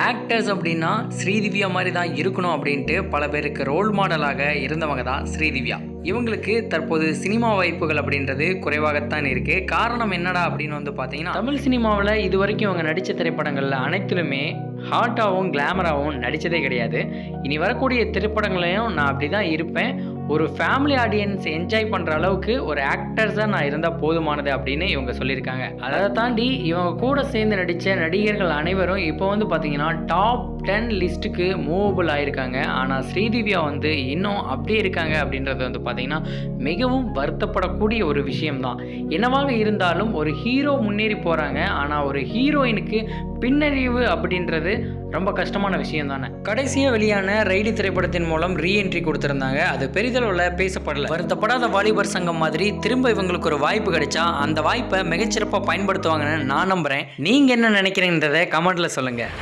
Actors அப்படின்னா ஸ்ரீதிவ்யா மாதிரி தான் இருக்கணும் அப்படின்ட்டு பல பேருக்கு ரோல் மாடலாக இருந்தவங்க தான் ஸ்ரீதிவ்யா. இவங்களுக்கு தற்போது சினிமா வாய்ப்புகள் அப்படின்றது குறைவாகத்தான் இருக்குது. காரணம் என்னடா அப்படின்னு வந்து பார்த்தீங்கன்னா, தமிழ் சினிமாவில் இது வரைக்கும் இவங்க நடித்த திரைப்படங்களில் அனைத்திலுமே ஹாட்டாகவும் கிளாமராகவும் நடித்ததே கிடையாது. இனி வரக்கூடிய திரைப்படங்களையும் நான் அப்படி தான் இருப்பேன், ஒரு ஃபேமிலி ஆடியன்ஸ் என்ஜாய் பண்ணுற அளவுக்கு ஒரு ஆக்டர்ஸாக நான் இருந்தால் போதுமானது அப்படின்னு இவங்க சொல்லியிருக்காங்க. அதை தாண்டி இவங்க கூட சேர்ந்து நடித்த நடிகர்கள் அனைவரும் இப்போ வந்து பார்த்தீங்கன்னா டாப் 10 லிஸ்ட்டுக்கு மூவபிள் ஆகியிருக்காங்க. ஆனால் ஸ்ரீதிவ்யா வந்து இன்னும் அப்படியே இருக்காங்க அப்படின்றது வந்து பார்த்தீங்கன்னா மிகவும் வருத்தப்படக்கூடிய ஒரு விஷயம்தான். என்னவாக இருந்தாலும் ஒரு ஹீரோ முன்னேறி போகிறாங்க, ஆனால் ஒரு ஹீரோயினுக்கு பின்னறிவு அப்படின்றது ரொம்ப கஷ்டமான விஷயம் தானே. கடைசியாக வெளியான ரைடு திரைப்படத்தின் மூலம் ரீஎன்ட்ரி கொடுத்துருந்தாங்க. அது பெரிதளவில் பேசப்படலை. வருத்தப்படாத வாலிபர் சங்கம் மாதிரி திரும்ப இவங்களுக்கு ஒரு வாய்ப்பு கிடைச்சா அந்த வாய்ப்பை மிகச்சிறப்பாக பயன்படுத்துவாங்கன்னு நான் நம்புகிறேன். நீங்கள் என்ன நினைக்கிறீங்கன்றதை கமெண்ட்டில் சொல்லுங்கள்.